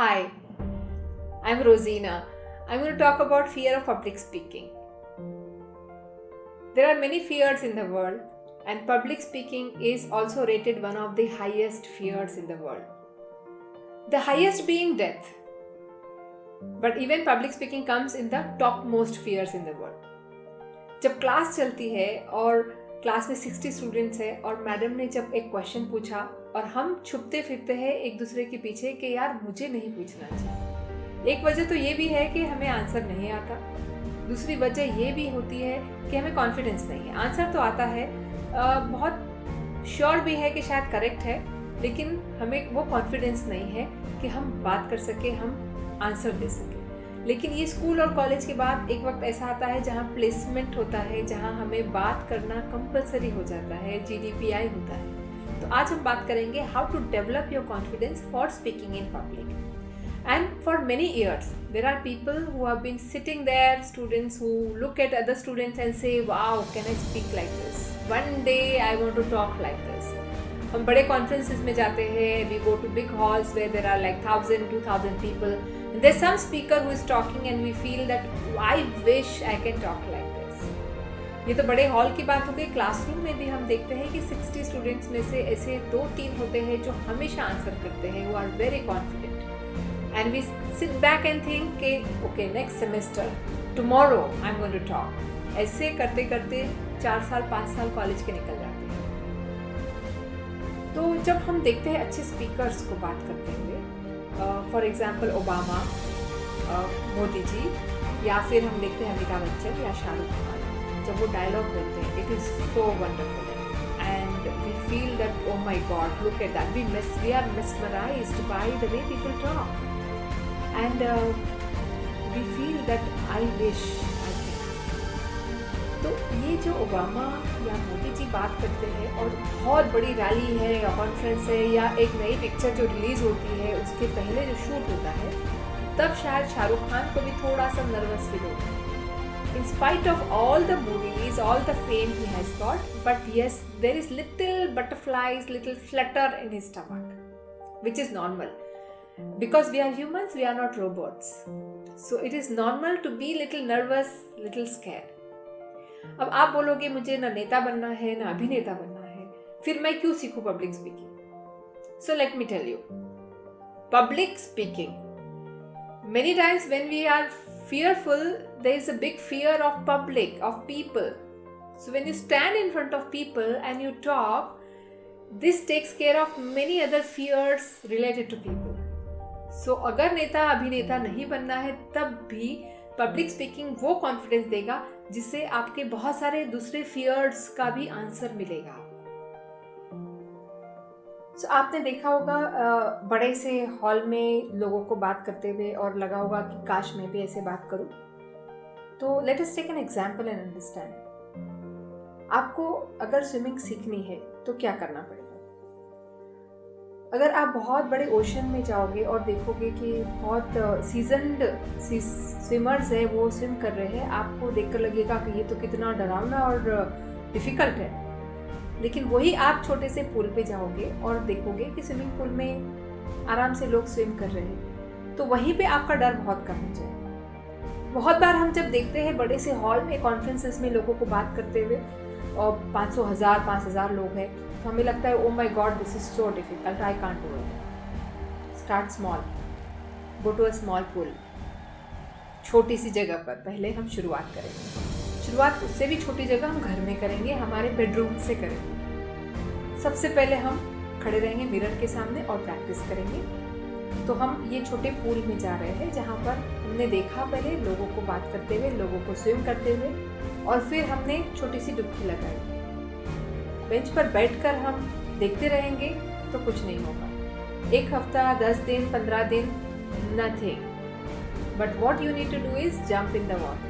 Hi, I'm Rosina. I'm going to talk about fear of public speaking. There are many fears in the world, and public speaking is also rated one of the highest fears in the world. The highest being death. But even public speaking comes in the topmost fears in the world. जब class चलती है और class में 60 students है और madam ने जब एक क्वेश्चन पूछा और हम छुपते फिरते हैं एक दूसरे के पीछे कि यार मुझे नहीं पूछना चाहिए। एक वजह तो ये भी है कि हमें आंसर नहीं आता, दूसरी वजह ये भी होती है कि हमें कॉन्फिडेंस नहीं है। आंसर तो आता है, बहुत श्योर भी है कि शायद करेक्ट है, लेकिन हमें वो कॉन्फिडेंस नहीं है कि हम बात कर सके, हम आंसर दे सके। लेकिन ये स्कूल और कॉलेज के बाद एक वक्त ऐसा आता है जहाँ प्लेसमेंट होता है, जहाँ हमें बात करना कंपलसरी हो जाता है, GDPI होता है। तो आज हम बात करेंगे how to develop your confidence for speaking in public. And for many years, there are people who have been sitting there, students who look at other students and say, wow, can I speak like this? One day I want to talk like this. हम बड़े conferences में जाते हैं, we go to big halls where there are like 1,000, 2,000 people. And there's some speaker who is talking and we feel that I wish I can talk like this. ये तो बड़े hall की बात हो गई। क्लासरूम में भी हम देखते हैं कि 60 स्टूडेंट्स में से ऐसे 2-3 होते हैं जो हमेशा आंसर करते हैं, who are very confident. And we sit back and think okay, next semester, tomorrow I'm going to talk. ऐसे करते करते 4 साल 5 साल कॉलेज के निकल जाते हैं। तो जब हम देखते हैं अच्छे स्पीकर्स को बात करते हुए, for example Obama, Modi ji, या फिर हम देखते हैं अमिताभ बच्चन या शाहरुख खान, जब वो डायलॉग बोलते हैं, it is so wonderful and we feel that oh my god, look at that, we are mesmerized by the way people talk. And we feel that I wish I can. तो ये जो Obama या मोदी जी बात करते हैं और बहुत बड़ी रैली है या कॉन्फ्रेंस है या एक नई पिक्चर जो रिलीज़ होती है उसके पहले जो शूट होता है, तब शायद शाहरुख खान को भी थोड़ा सा नर्वस फील होता है। In spite of all the movies, all the fame he has got, but yes, there is little butterflies, little flutter in his stomach, which is normal. Because we are humans, we are not robots. So it is normal to be little nervous, little scared. अब आप बोलोगे मुझे ना नेता बनना है ना अभिनेता बनना है, फिर मैं क्यों सीखूं public speaking? So let me tell you, public speaking. Many times when we are fearful, there is a big fear of public, of people. So when you stand in front of people and you talk, this takes care of many other fears related to people. सो अगर नेता अभिनेता नहीं बनना है, तब भी public speaking वो confidence देगा जिससे आपके बहुत सारे दूसरे फियर्स का भी आंसर मिलेगा। सो आपने देखा होगा बड़े से हॉल में लोगों को बात करते हुए और लगा होगा कि काश मैं भी ऐसे बात करूं। तो let us take an example and understand. आपको अगर स्विमिंग सीखनी है तो क्या करना पड़ेगा? अगर आप बहुत बड़े ओशन में जाओगे और देखोगे कि बहुत सीजन्ड स्विमर्स है, वो स्विम कर रहे हैं, आपको देखकर लगेगा कि ये तो कितना डरावना और डिफ़िकल्ट है। लेकिन वही आप छोटे से पूल पे जाओगे और देखोगे कि स्विमिंग पूल में आराम से लोग स्विम कर रहे हैं, तो वहीं पे आपका डर बहुत कम हो जाएगा। बहुत बार हम जब देखते हैं बड़े से हॉल में कॉन्फ्रेंसेस में लोगों को बात करते हुए और 500,000 लोग हैं, तो हमें लगता है oh my god, this is so difficult, I can't do it. Start small, go to a small pool, छोटी सी जगह पर पहले हम शुरुआत करेंगे। शुरुआत उससे भी छोटी जगह हम घर में करेंगे, हमारे बेडरूम से करेंगे। सबसे पहले हम खड़े रहेंगे मिरर के सामने और प्रैक्टिस करेंगे। तो हम ये छोटे पूल में जा रहे हैं जहाँ पर हमने देखा पहले लोगों को बात करते हुए, लोगों को स्विम करते हुए, और फिर हमने छोटी सी डुबकी लगाई। बेंच पर बैठकर हम देखते रहेंगे तो कुछ नहीं होगा। 1 हफ्ता, 10 दिन, 15 दिन, nothing. But what you need to do is jump in the water.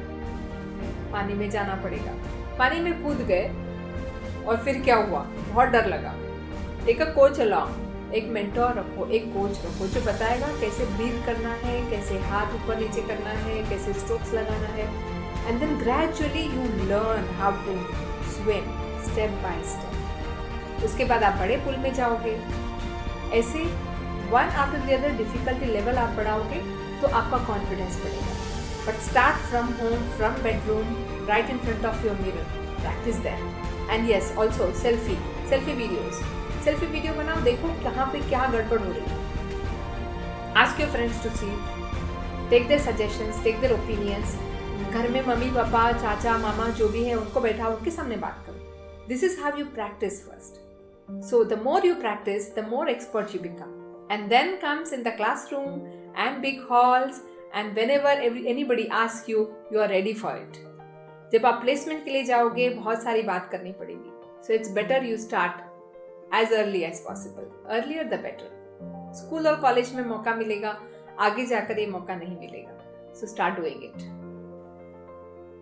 पानी में जाना पड़ेगा। पानी में कूद गए और फिर क्या हुआ? बहुत डर लगा। टेक अ कोच अलॉन्ग, एक मेंटोर रखो, एक कोच रखो जो बताएगा कैसे ब्रीथ करना है, कैसे हाथ ऊपर नीचे करना है, कैसे स्ट्रोक्स लगाना है। And then gradually you learn how to swim step by step. उसके बाद आप बड़े पूल में जाओगे। ऐसे one after the other difficulty level आप बढ़ाओगे तो आपका कॉन्फिडेंस बढ़ेगा. But start from home, from bedroom, right in front of your mirror, practice that. And yes, also selfie video बनाओ, देखो कहाँ पे क्या गड़बड़ हो रही है. Ask your friends to see, take there suggestions, take their opinions. घर में मम्मी पापा चाचा मामा जो भी है उनको बैठाओ, उनके सामने बात करो. This is how you practice first. So the more you practice, the more expert you become. And then comes in the classroom and big halls, and whenever anybody asks you, you are ready for it. जब आप placement के लिए जाओगे बहुत सारी बात करनी पड़ेगी. So it's better you start as early as possible. Earlier the better. School और कॉलेज में मौका मिलेगा, आगे जाकर ये मौका नहीं मिलेगा. So start doing it.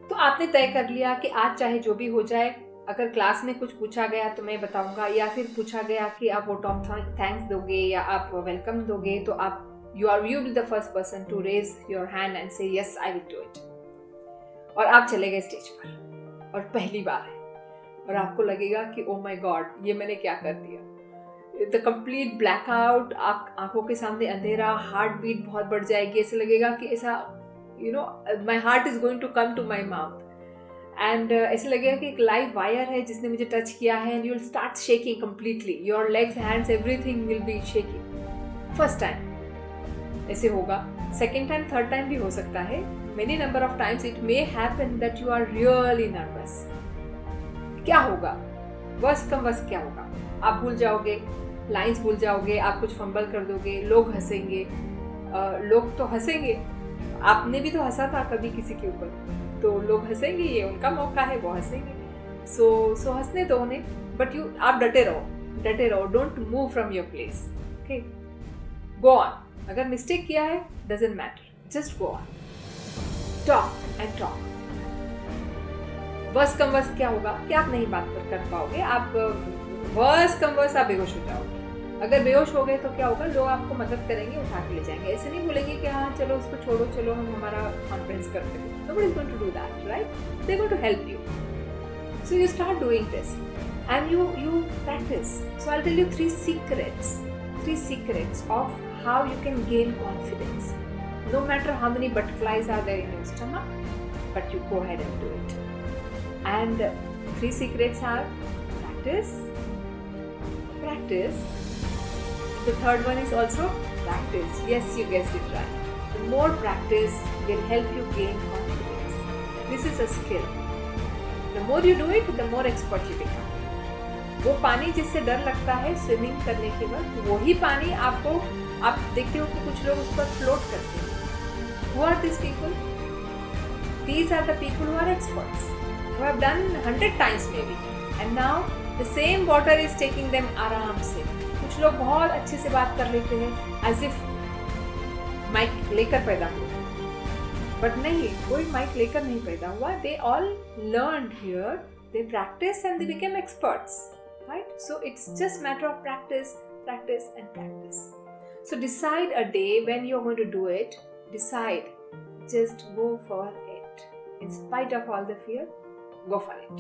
तो आपने तय कर लिया कि आज चाहे जो भी हो जाए, अगर क्लास में कुछ पूछा गया तो मैं बताऊंगा, या फिर पूछा गया कि आप वोट ऑफ थैंक्स दोगे या आप वेलकम दोगे, तो आप you will be the first person to raise your hand and say yes I will do it. और आप चले गए स्टेज पर और पहली बार है और आपको लगेगा कि ओ माय गॉड ये मैंने क्या कर दिया. द कंप्लीट ब्लैकआउट, आप आंखों के सामने अंधेरा, हार्ट बीट बहुत बढ़ जाएगी, ऐसे लगेगा कि ऐसा my heart is going to come to my mouth. एंड ऐसे लगेगा कि एक लाइव वायर है जिसने मुझे टच किया है. And you will start shaking completely, your legs, hands, everything will be shaking. First time ऐसे होगा, सेकेंड टाइम, थर्ड टाइम भी हो सकता है. Many number of times it may happen that you are really nervous. क्या होगा? Worst कम worst क्या होगा? आप भूल जाओगे, लाइंस भूल जाओगे, आप कुछ फंबल कर दोगे, लोग हंसेंगे. लोग तो हंसेंगे, आपने भी तो हंसा था कभी किसी के ऊपर, तो लोग हंसेंगे, ये उनका मौका है, वो हंसेंगे. सो हंसने दो उन्हें, बट आप डटे रहो, don't move from your place. Okay, go on. अगर मिस्टेक किया है doesn't matter, just go on, talk and talk. Worst come worst क्या होगा कि आप नहीं बात कर पाओगे, आप वर्स्ट कम वर्स्ट आप बेहोश हो जाओगे. अगर बेहोश हो गए तो क्या होगा, लोग आपको मदद करेंगे, उठा के ले जाएंगे. ऐसे नहीं बोलेंगे कि हाँ चलो उसको छोड़ो, चलो हम हमारा कॉन्फ्रेंस करते हैं. Nobody is going to do that, right? They're going to help you. So you start doing this and you practice. So I'll tell you three secrets of how you can gain confidence. No matter how many butterflies are there in your stomach, but you go ahead and do it. And three secrets are practice. The third one is also practice. Yes, you guessed it right. The more practice will help you gain confidence. This is a skill. The more you do it, the more expert you become. वो पानी जिससे डर लगता है swimming करने के वक्त, वही पानी आपको, आप देखते हो कि कुछ लोग उस पर फ्लोट करते हैं. Who are these people? These are the people who are experts, who have done 100 times maybe, and now the same water is taking them आराम से. कुछ लोग बहुत अच्छे से बात कर लेते हैं, as if माइक लेकर पैदा हुआ, बट नहीं, कोई माइक लेकर नहीं पैदा हुआ. They all learned here, they practice and they became experts, right? So it's just matter of practice and practice. So decide a day when you are going to do it. Decide, just go for it. In spite of all the fear, go for it.